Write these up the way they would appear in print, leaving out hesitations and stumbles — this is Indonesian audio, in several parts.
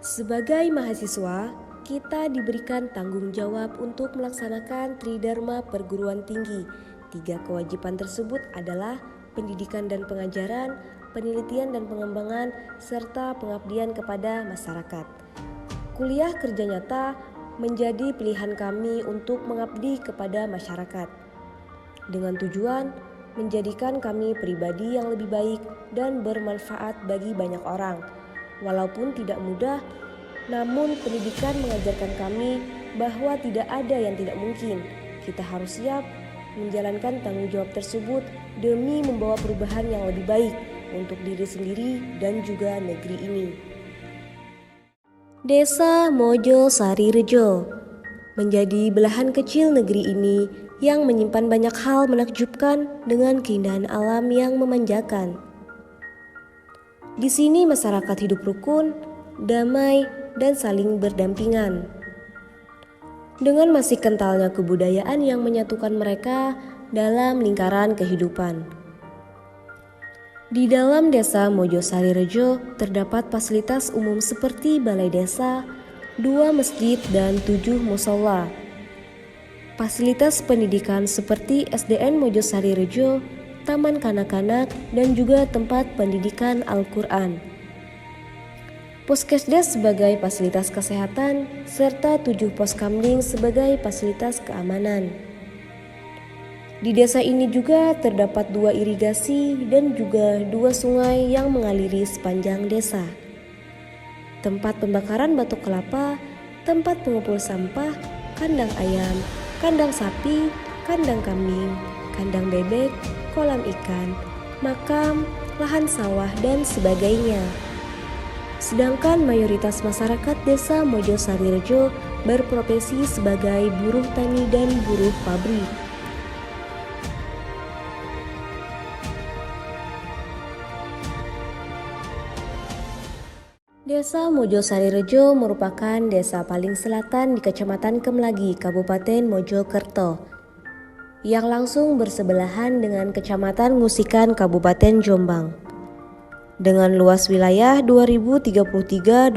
Sebagai mahasiswa, kita diberikan tanggung jawab untuk melaksanakan Tridharma Perguruan Tinggi. 3 kewajiban tersebut adalah pendidikan dan pengajaran, penelitian dan pengembangan, serta pengabdian kepada masyarakat. Kuliah kerja nyata menjadi pilihan kami untuk mengabdi kepada masyarakat, dengan tujuan menjadikan kami pribadi yang lebih baik dan bermanfaat bagi banyak orang. Walaupun tidak mudah, namun pendidikan mengajarkan kami bahwa tidak ada yang tidak mungkin. Kita harus siap menjalankan tanggung jawab tersebut demi membawa perubahan yang lebih baik untuk diri sendiri dan juga negeri ini. Desa Mojo Sarirejo menjadi belahan kecil negeri ini yang menyimpan banyak hal menakjubkan dengan keindahan alam yang memanjakan. Di sini masyarakat hidup rukun, damai, dan saling berdampingan. Dengan masih kentalnya kebudayaan yang menyatukan mereka dalam lingkaran kehidupan. Di dalam desa Mojo Sarirejo terdapat fasilitas umum seperti balai desa, 2 masjid, dan 7 mushola. Fasilitas pendidikan seperti SDN Mojo Sarirejo, taman kanak-kanak, dan juga tempat pendidikan Al-Quran. Puskesdes sebagai fasilitas kesehatan, serta 7 poskamling sebagai fasilitas keamanan. Di desa ini juga terdapat 2 irigasi dan juga 2 sungai yang mengaliri sepanjang desa. Tempat pembakaran batok kelapa, tempat pengumpul sampah, kandang ayam, kandang sapi, kandang kambing, kandang bebek, kolam ikan, makam, lahan sawah, dan sebagainya. Sedangkan mayoritas masyarakat desa Mojo Sarirejo berprofesi sebagai buruh tani dan buruh pabrik. Desa Mojo Sarirejo merupakan desa paling selatan di Kecamatan Kemlagi, Kabupaten Mojokerto, yang langsung bersebelahan dengan Kecamatan Ngusikan, Kabupaten Jombang, dengan luas wilayah 2033.251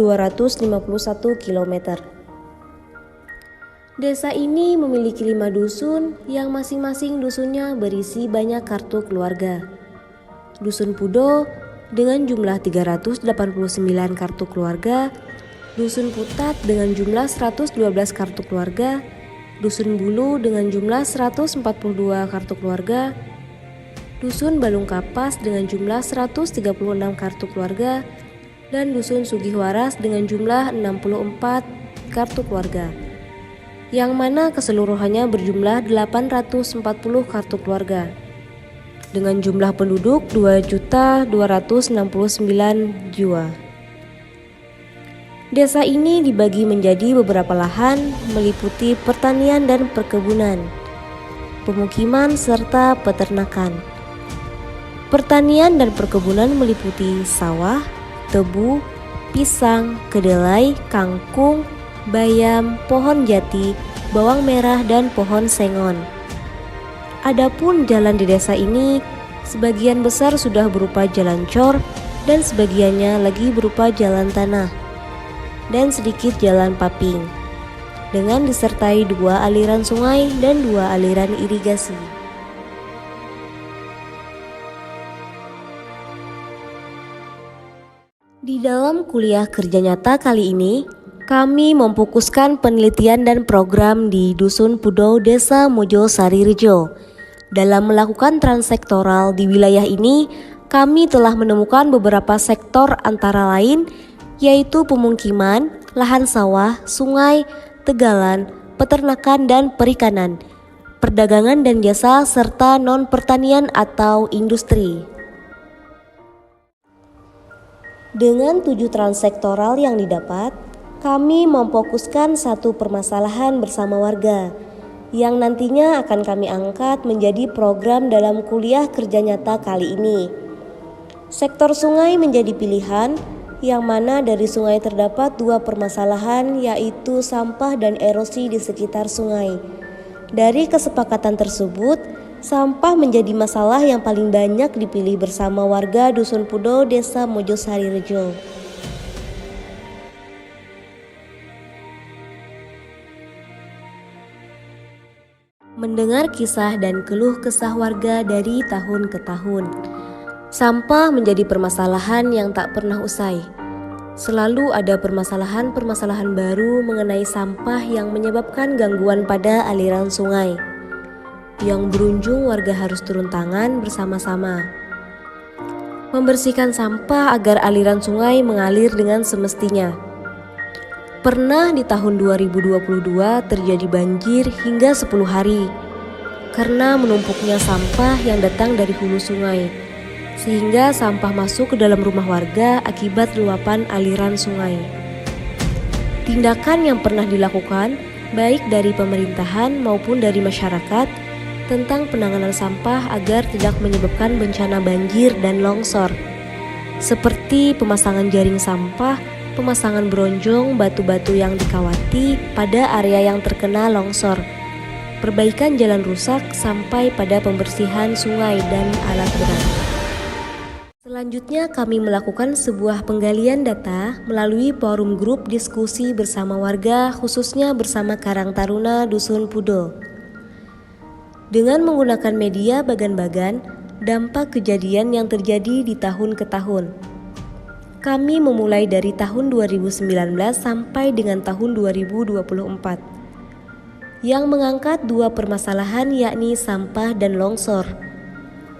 km. Desa ini memiliki 5 dusun yang masing-masing dusunnya berisi banyak kartu keluarga. Dusun Pudo dengan jumlah 389 kartu keluarga, Dusun Putat dengan jumlah 112 kartu keluarga, Dusun Bulu dengan jumlah 142 kartu keluarga, Dusun Balung Kapas dengan jumlah 136 kartu keluarga, dan Dusun Sugihwaras dengan jumlah 64 kartu keluarga, yang mana keseluruhannya berjumlah 840 kartu keluarga, dengan jumlah penduduk 2.269 jiwa. Desa ini dibagi menjadi beberapa lahan meliputi pertanian dan perkebunan, pemukiman, serta peternakan. Pertanian dan perkebunan meliputi sawah, tebu, pisang, kedelai, kangkung, bayam, pohon jati, bawang merah, dan pohon sengon. Adapun jalan di desa ini, sebagian besar sudah berupa jalan cor dan sebagiannya lagi berupa jalan tanah, dan sedikit jalan paping, dengan disertai 2 aliran sungai dan 2 aliran irigasi. Di dalam kuliah kerja nyata kali ini, kami memfokuskan penelitian dan program di Dusun Pudo, Desa Mojo Sarirejo. Dalam melakukan transsektoral di wilayah ini, kami telah menemukan beberapa sektor antara lain, yaitu pemukiman, lahan sawah, sungai, tegalan, peternakan dan perikanan, perdagangan dan jasa, serta non-pertanian atau industri. Dengan 7 transsektoral yang didapat, kami memfokuskan satu permasalahan bersama warga, yang nantinya akan kami angkat menjadi program dalam kuliah kerja nyata kali ini. Sektor sungai menjadi pilihan, yang mana dari sungai terdapat 2 permasalahan, yaitu sampah dan erosi di sekitar sungai. Dari kesepakatan tersebut, sampah menjadi masalah yang paling banyak dipilih bersama warga Dusun Pudo, Desa Mojo Sarirejo. mendengar kisah dan keluh kesah warga dari tahun ke tahun. Sampah menjadi permasalahan yang tak pernah usai. Selalu ada permasalahan-permasalahan baru mengenai sampah yang menyebabkan gangguan pada aliran sungai, yang berujung warga harus turun tangan bersama-sama membersihkan sampah agar aliran sungai mengalir dengan semestinya. Pernah di tahun 2022 terjadi banjir hingga 10 hari karena menumpuknya sampah yang datang dari hulu sungai, sehingga sampah masuk ke dalam rumah warga akibat luapan aliran sungai. Tindakan yang pernah dilakukan baik dari pemerintahan maupun dari masyarakat tentang penanganan sampah agar tidak menyebabkan bencana banjir dan longsor, seperti pemasangan jaring sampah, pemasangan bronjong batu-batu yang dikawati pada area yang terkena longsor, perbaikan jalan rusak sampai pada pembersihan sungai dan alat berat. Selanjutnya kami melakukan sebuah penggalian data melalui forum grup diskusi bersama warga, khususnya bersama Karang Taruna Dusun Pudo. Dengan menggunakan media bagan-bagan, dampak kejadian yang terjadi di tahun ke tahun. Kami memulai dari tahun 2019 sampai dengan tahun 2024, yang mengangkat dua permasalahan yakni sampah dan longsor.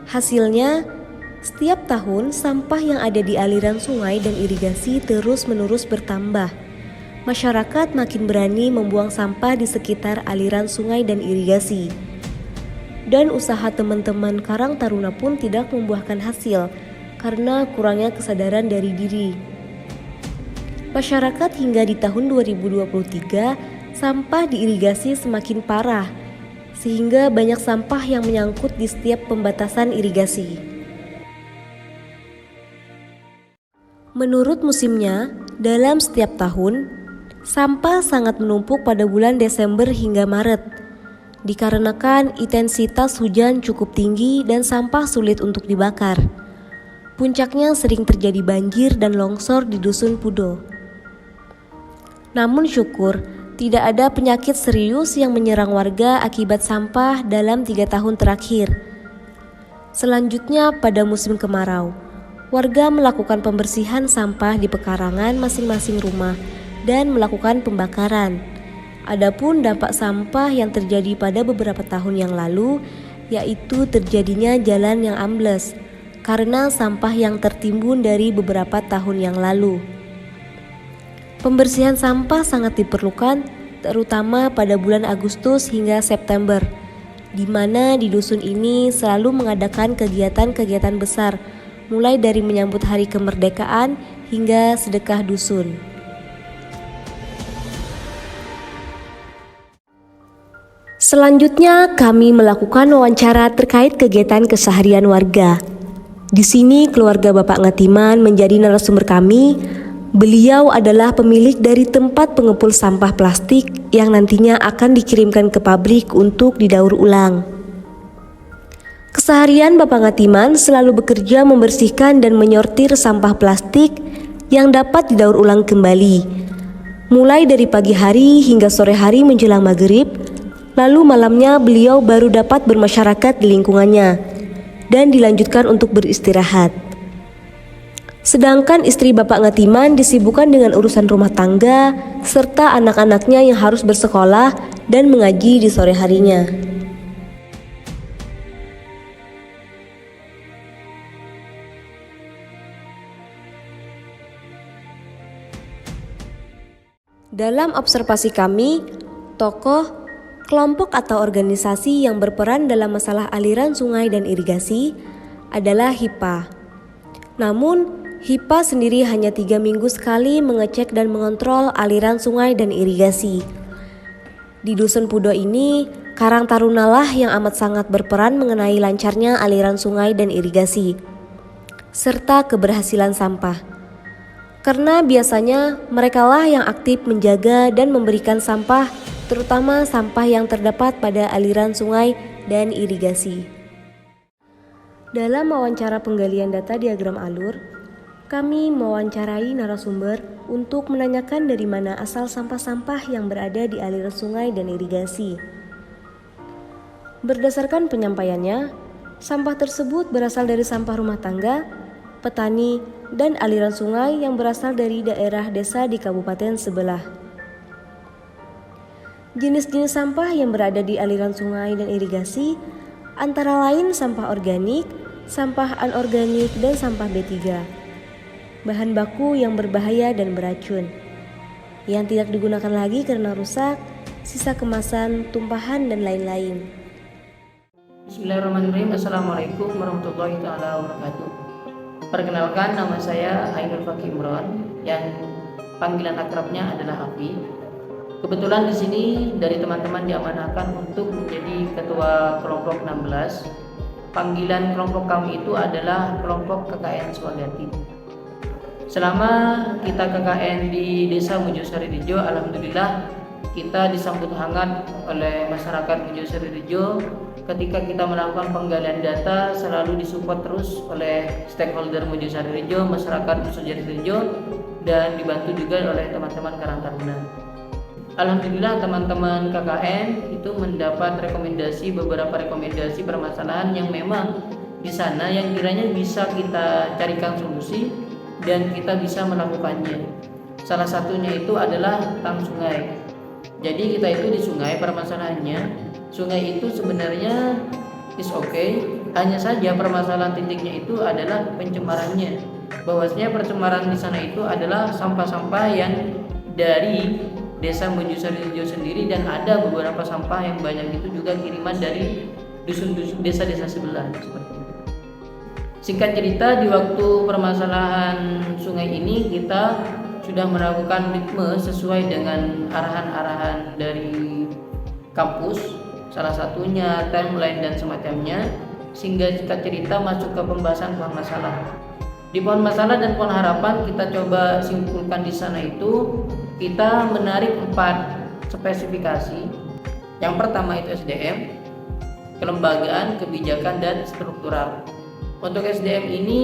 Hasilnya, setiap tahun sampah yang ada di aliran sungai dan irigasi terus-menerus bertambah. Masyarakat makin berani membuang sampah di sekitar aliran sungai dan irigasi. Dan usaha teman-teman Karang Taruna pun tidak membuahkan hasil karena kurangnya kesadaran dari diri. Masyarakat hingga di tahun 2023, sampah di irigasi semakin parah, sehingga banyak sampah yang menyangkut di setiap pembatasan irigasi. Menurut musimnya, dalam setiap tahun, sampah sangat menumpuk pada bulan Desember hingga Maret, dikarenakan intensitas hujan cukup tinggi dan sampah sulit untuk dibakar. Puncaknya sering terjadi banjir dan longsor di Dusun Pudo. Namun syukur, tidak ada penyakit serius yang menyerang warga akibat sampah dalam 3 tahun terakhir. Selanjutnya pada musim kemarau, warga melakukan pembersihan sampah di pekarangan masing-masing rumah dan melakukan pembakaran. Adapun dampak sampah yang terjadi pada beberapa tahun yang lalu, yaitu terjadinya jalan yang ambles karena sampah yang tertimbun dari beberapa tahun yang lalu. Pembersihan sampah sangat diperlukan, terutama pada bulan Agustus hingga September, di mana di dusun ini selalu mengadakan kegiatan-kegiatan besar, mulai dari menyambut hari kemerdekaan hingga sedekah dusun. Selanjutnya, kami melakukan wawancara terkait kegiatan keseharian warga. Di sini, keluarga Bapak Ngatiman menjadi narasumber kami. Beliau adalah pemilik dari tempat pengepul sampah plastik yang nantinya akan dikirimkan ke pabrik untuk didaur ulang. Keseharian Bapak Ngatiman selalu bekerja membersihkan dan menyortir sampah plastik yang dapat didaur ulang kembali, mulai dari pagi hari hingga sore hari menjelang maghrib, lalu malamnya beliau baru dapat bermasyarakat di lingkungannya dan dilanjutkan untuk beristirahat. Sedangkan istri Bapak Ngatiman disibukkan dengan urusan rumah tangga serta anak-anaknya yang harus bersekolah dan mengaji di sore harinya. Dalam observasi kami, tokoh, kelompok atau organisasi yang berperan dalam masalah aliran sungai dan irigasi adalah HIPA. Namun, HIPA sendiri hanya 3 minggu sekali mengecek dan mengontrol aliran sungai dan irigasi. Di Dusun Pudo ini, Karang Tarunalah yang amat sangat berperan mengenai lancarnya aliran sungai dan irigasi, serta keberhasilan sampah. Karena biasanya merekalah yang aktif menjaga dan memberikan sampah, terutama sampah yang terdapat pada aliran sungai dan irigasi. Dalam wawancara penggalian data diagram alur, kami mewawancarai narasumber untuk menanyakan dari mana asal sampah-sampah yang berada di aliran sungai dan irigasi. Berdasarkan penyampaiannya, sampah tersebut berasal dari sampah rumah tangga, petani, dan aliran sungai yang berasal dari daerah desa di kabupaten sebelah. Jenis-jenis sampah yang berada di aliran sungai dan irigasi antara lain sampah organik, sampah anorganik, dan sampah B3. Bahan baku yang berbahaya dan beracun, yang tidak digunakan lagi karena rusak, sisa kemasan, tumpahan, dan lain-lain. Bismillahirrahmanirrahim. Assalamualaikum warahmatullahi wabarakatuh. Perkenalkan, nama saya Ainul Fakih Imron, yang panggilan akrabnya adalah Afi. Kebetulan di sini dari teman-teman diamanahkan untuk menjadi ketua kelompok 16. Panggilan kelompok kami itu adalah kelompok KKN Swagati. Selama kita KKN di Desa Mojosari Rejo, alhamdulillah kita disambut hangat oleh masyarakat Mojosari Rejo. Ketika kita melakukan penggalian data, selalu disupport terus oleh stakeholder Mojosari Rejo, masyarakat Mojosari Rejo, dan dibantu juga oleh teman-teman Karang Taruna. Alhamdulillah teman-teman KKN itu mendapat beberapa rekomendasi permasalahan yang memang di sana yang kiranya bisa kita carikan solusi dan kita bisa melakukannya. Salah satunya itu adalah tang sungai. Jadi kita itu di sungai, permasalahannya sungai itu sebenarnya is okay, hanya saja permasalahan titiknya itu adalah pencemarannya. Bahwasanya pencemaran di sana itu adalah sampah-sampah yang dari Desa Mojosari Rejo sendiri, dan ada beberapa sampah yang banyak itu juga kiriman dari dusun-dusun desa-desa sebelah seperti itu. Singkat cerita, di waktu permasalahan sungai ini kita sudah melakukan ritme sesuai dengan arahan-arahan dari kampus, salah satunya timeline dan semacamnya, sehingga singkat cerita masuk ke pembahasan pohon masalah. Di pohon masalah dan pohon harapan kita coba simpulkan di sana itu kita menarik 4 spesifikasi. Yang pertama itu SDM, kelembagaan, kebijakan, dan struktural. Untuk SDM ini,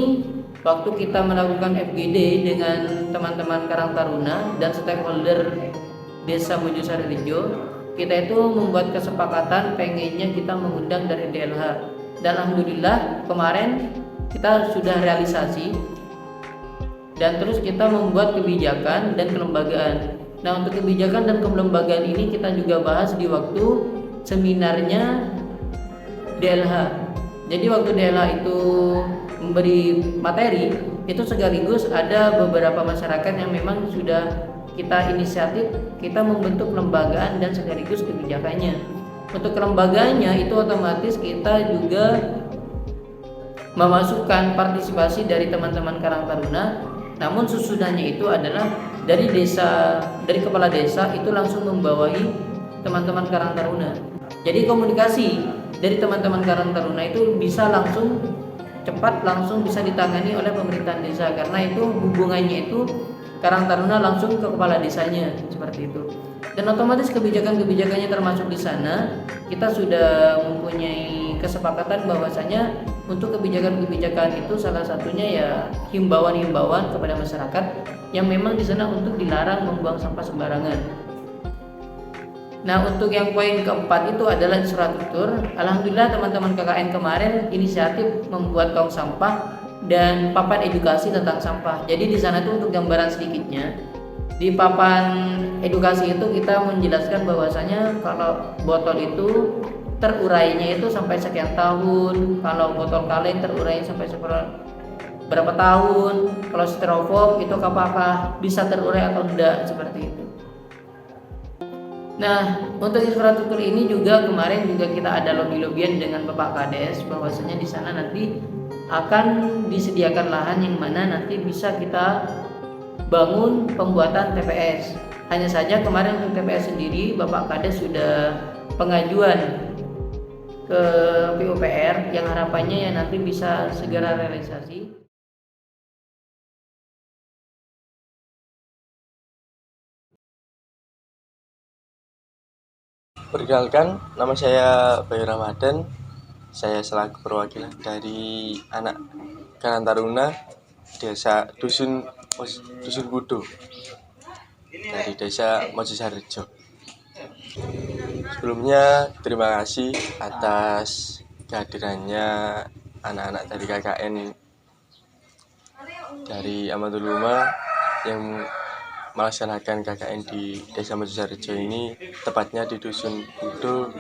waktu kita melakukan FGD dengan teman-teman Karang Taruna dan stakeholder Desa Mojosari Rejo, kita itu membuat kesepakatan pengennya kita mengundang dari DLH. Dan alhamdulillah kemarin kita sudah realisasi, dan terus kita membuat kebijakan dan kelembagaan. Nah, untuk kebijakan dan kelembagaan ini kita juga bahas di waktu seminarnya DLH. Jadi waktu DLH itu memberi materi, itu sekaligus ada beberapa masyarakat yang memang sudah kita inisiatif, kita membentuk kelembagaan dan sekaligus kebijakannya. Untuk kelembagaannya itu otomatis kita juga memasukkan partisipasi dari teman-teman Karang Taruna. Namun sesudahnya itu adalah dari kepala desa itu langsung membawahi teman-teman Karang Taruna. Jadi komunikasi dari teman-teman Karang Taruna itu bisa langsung cepat, langsung bisa ditangani oleh pemerintahan desa, karena itu hubungannya itu Karang Taruna langsung ke kepala desanya seperti itu. Dan otomatis kebijakan-kebijakannya termasuk di sana. Kita sudah mempunyai kesepakatan bahwasanya untuk kebijakan-kebijakan itu salah satunya ya himbauan-himbauan kepada masyarakat yang memang di sana untuk dilarang membuang sampah sembarangan. Nah, untuk yang poin keempat itu adalah infrastruktur. Alhamdulillah teman-teman KKN kemarin inisiatif membuat tong sampah dan papan edukasi tentang sampah. Jadi di sana tuh untuk gambaran sedikitnya, di papan edukasi itu kita menjelaskan bahwasanya kalau botol itu terurainya itu sampai sekian tahun, kalau botol kaleng terurainya sampai berapa tahun, kalau styrofoam itu apakah bisa terurai atau tidak, seperti itu. Nah, untuk infrastruktur ini juga kemarin juga kita ada lobby-lobbyan dengan Bapak Kades bahwasanya di sana nanti akan disediakan lahan yang mana nanti bisa kita bangun pembuatan TPS. Hanya saja kemarin untuk TPS sendiri Bapak Kades sudah pengajuan ke PUPR yang harapannya ya nanti bisa segera realisasi. Perkenalkan, nama saya Bayu Ramadan. Saya selaku perwakilan dari anak Karang Taruna Desa Dusun Kudu dari Desa Mojosari Rejo. Sebelumnya terima kasih atas kehadirannya anak-anak dari KKN dari Amadul Uma yang melaksanakan KKN di Desa Mojosarijo ini, tepatnya di Dusun Budo,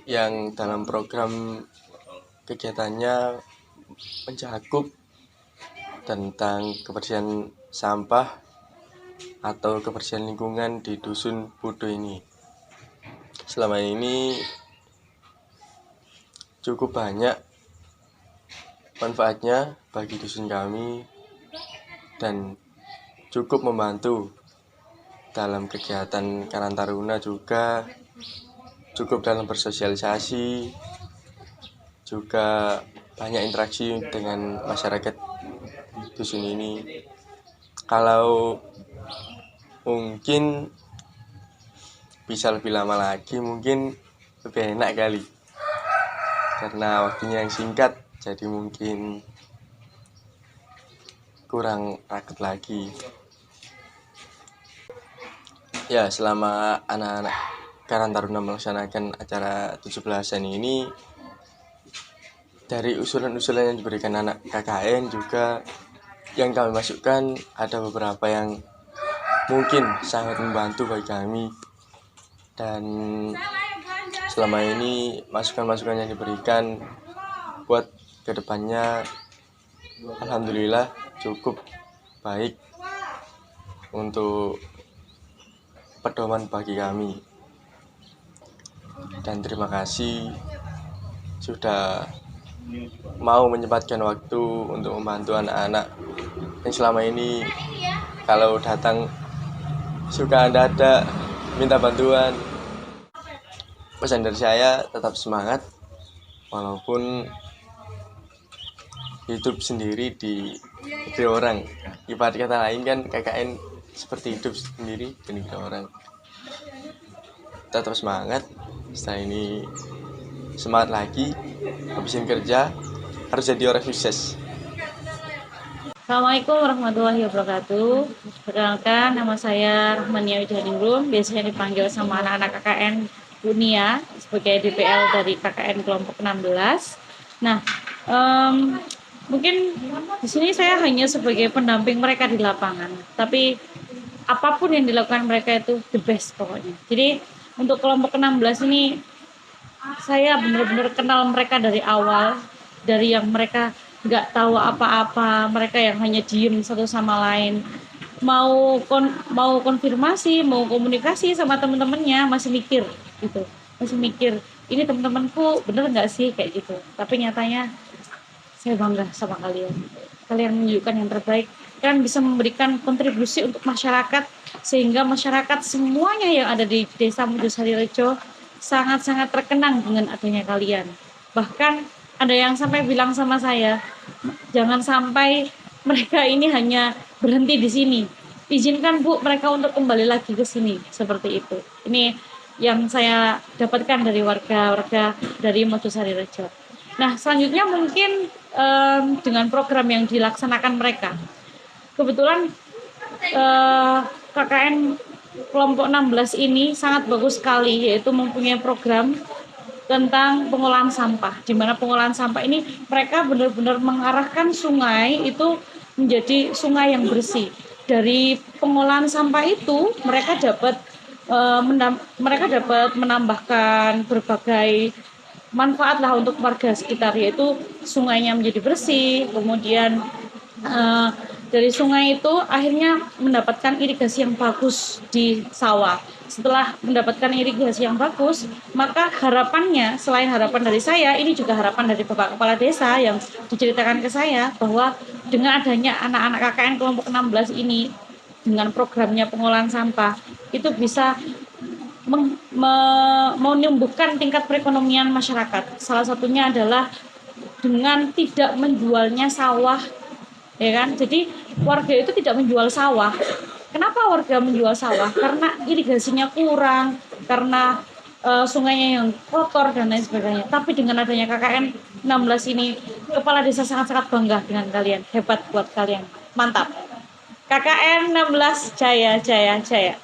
yang dalam program kegiatannya mencakup tentang kebersihan sampah atau kebersihan lingkungan di Dusun Budo ini. Selama ini cukup banyak manfaatnya bagi dusun kami dan cukup membantu dalam kegiatan Karang Taruna, juga cukup dalam bersosialisasi, juga banyak interaksi dengan masyarakat dusun ini. Kalau mungkin bisa lebih lama lagi, mungkin lebih enak kali, karena waktunya yang singkat, jadi mungkin kurang raket lagi. Ya, selama anak-anak Karang Taruna melaksanakan acara 17-an ini, dari usulan-usulan yang diberikan anak KKN juga yang kami masukkan, ada beberapa yang mungkin sangat membantu bagi kami. Dan selama ini masukan-masukan yang diberikan buat kedepannya, alhamdulillah cukup baik untuk pedoman bagi kami. Dan terima kasih sudah mau menyempatkan waktu untuk membantu anak-anak yang selama ini kalau datang suka ada minta bantuan. Pesan dari saya, tetap semangat walaupun hidup sendiri di negeri orang. Ibarat kata lain kan, KKN seperti hidup sendiri di negeri orang. Tetap semangat. Setelah ini semangat lagi, habisin kerja, harus jadi orang sukses. Assalamualaikum warahmatullahi wabarakatuh. Perkenalkan, nama saya Rahmania Widyaningrum, biasanya dipanggil sama anak-anak KKN Dunia sebagai DPL dari KKN kelompok 16. Nah, mungkin di sini saya hanya sebagai pendamping mereka di lapangan, tapi apapun yang dilakukan mereka itu the best pokoknya. Jadi untuk kelompok 16 ini saya benar-benar kenal mereka dari awal, dari yang mereka nggak tahu apa-apa, mereka yang hanya diem satu sama lain, mau konfirmasi, mau komunikasi sama teman-temannya masih mikir gitu, masih mikir ini teman-temanku bener nggak sih kayak gitu. Tapi nyatanya saya bangga sama kalian, kalian menunjukkan yang terbaik, kalian bisa memberikan kontribusi untuk masyarakat sehingga masyarakat semuanya yang ada di Desa Mojosarijo sangat-sangat terkenang dengan adanya kalian. Bahkan ada yang sampai bilang sama saya, jangan sampai mereka ini hanya berhenti di sini. Izinkan Bu mereka untuk kembali lagi ke sini, seperti itu. Ini yang saya dapatkan dari warga-warga dari Mojosarijo. Nah, selanjutnya mungkin dengan program yang dilaksanakan mereka. Kebetulan KKN kelompok 16 ini sangat bagus sekali, yaitu mempunyai program tentang pengolahan sampah, di mana pengolahan sampah ini mereka benar-benar mengarahkan sungai itu menjadi sungai yang bersih. Dari pengolahan sampah itu mereka dapat menambahkan berbagai manfaat lah untuk warga sekitar, yaitu sungainya menjadi bersih, kemudian dari sungai itu akhirnya mendapatkan irigasi yang bagus di sawah. Setelah mendapatkan irigasi yang bagus, maka harapannya, selain harapan dari saya, ini juga harapan dari Bapak Kepala Desa yang diceritakan ke saya, bahwa dengan adanya anak-anak KKN kelompok 16 ini, dengan programnya pengolahan sampah, itu bisa menumbuhkan tingkat perekonomian masyarakat. Salah satunya adalah dengan tidak menjualnya sawah, ya kan? Jadi warga itu tidak menjual sawah. Kenapa warga menjual sawah? Karena irigasinya kurang, karena sungainya yang kotor dan lain sebagainya. Tapi dengan adanya KKN 16 ini, Kepala Desa sangat-sangat bangga dengan kalian. Hebat buat kalian. Mantap. KKN 16 jaya jaya jaya.